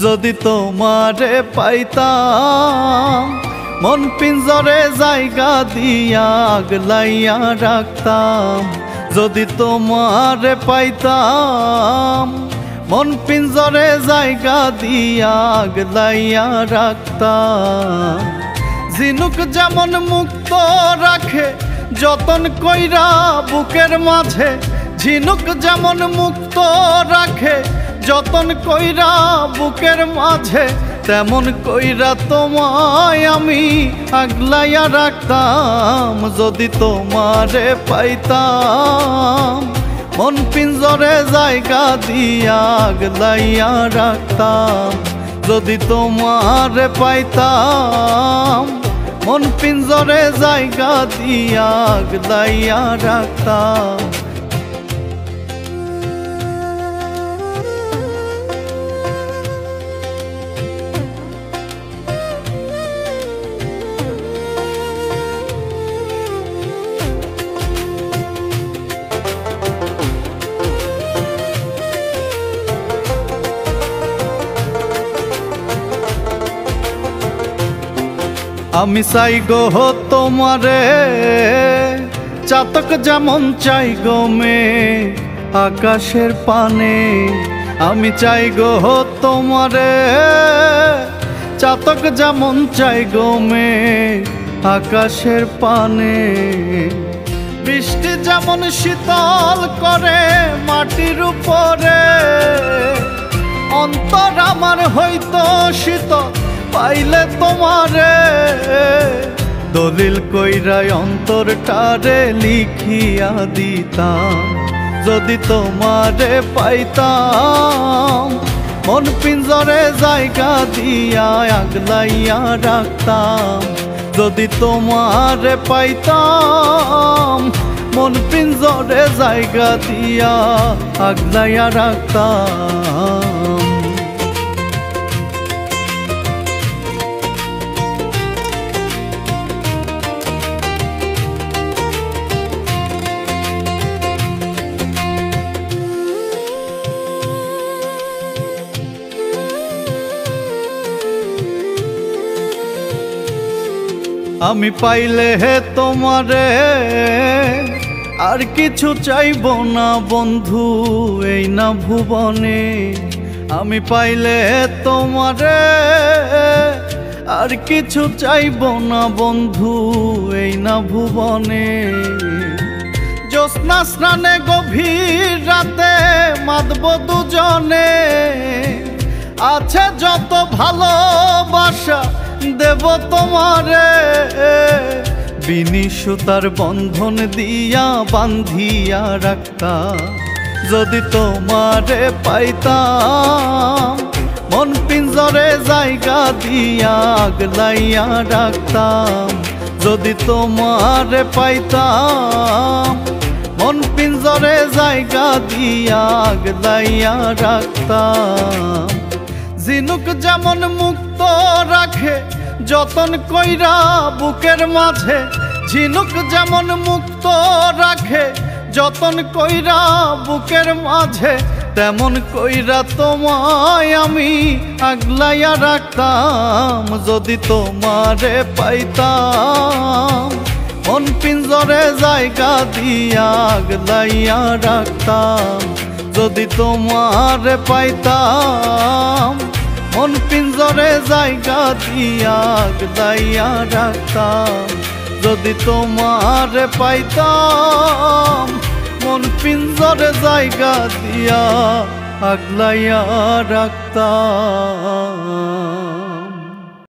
যদি তোমারে পাইতাম মন পিঞ্জরে জায়গা দিয়া আগলাইয়া রাখতাম। যদি তোমারে পাইতাম মন পিঞ্জরে জায়গা দিয়া আগলাইয়া রাখতাম। ঝিনুক যেমন মুক্ত রাখে যতন কইরা বুকের মাঝে, ঝিনুক যেমন মুক্ত রাখে যতন কইরা বুকের মাঝে, তেমন কইরা তোমায় আমি আগলাইয়া রাখতাম। যদি তোমারে পাইতাম মন পিঞ্জরে জায়গা দিয়া আগলাইয়া রাখতাম। যদি তোমারে পাইতাম মন পিঞ্জরে জায়গা দিয়া আগলাইয়া রাখতাম। আমি চাই গো তোমারে চাতক যেমন চাই গো মে আকাশের পানে। আমি চাই গো তোমারে চাতক যেমন চাই গো মে আকাশের পানে। বৃষ্টি যেমন শীতল করে মাটির উপরে, অন্তর আমার হইতো শীতল পাইলে তোমারে। দলিল কইরাই অন্তরটারে লিখিয়া দিতাম। যদি তোমারে পাইতাম মন পিঞ্জরে জায়গা দিয়া আগলাইয়া রাখতাম। যদি তোমারে পাইতাম মন পিঞ্জরে জায়গা দিয়া আগলাইয়া রাখতাম। আমি পাইলে হে তোমারে আর কিছু চাইব না বন্ধু এই না ভুবনে। আমি পাইলে তোমারে আর কিছু চাইব না বন্ধু এই না ভুবনে। জ্যোৎস্না স্নানে গভীর রাতে মাতব দুজনে, আছে যত ভালোবাসা দেব তোমারে। বিনি সুতার বন্ধন দিয়া বান্ধিয়া রাখতাম। যদি তোমারে পাইতাম মন পিঞ্জরে জায়গা দিয়া আগলাইয়া রাখতাম। যদি তোমারে পাইতাম মন পিঞ্জরে জায়গা দিয়া আগলাইয়া রাখতাম। ঝিনুক যেমন মুক্ত রাখে যতন কইরা বুকের মাঝে, ঝিনুক যেমন মুক্ত রাখে যতন কইরা বুকের মাঝে, তেমন কইরা তোমায় আমি আগলাইয়া রাখতাম। যদি তোমারে পাইতাম মন পিঞ্জরে জায়গা দিয়া আগলাইয়া রাখতাম। যদি তোমারে পাইতাম মন পিঞ্জরে জায়গা দিয়া আগলাইয়া রাখতাম। যদি তোমারে পাইতাম মন পিঞ্জরে জায়গা দিয়া আগলাইয়া রাখতাম।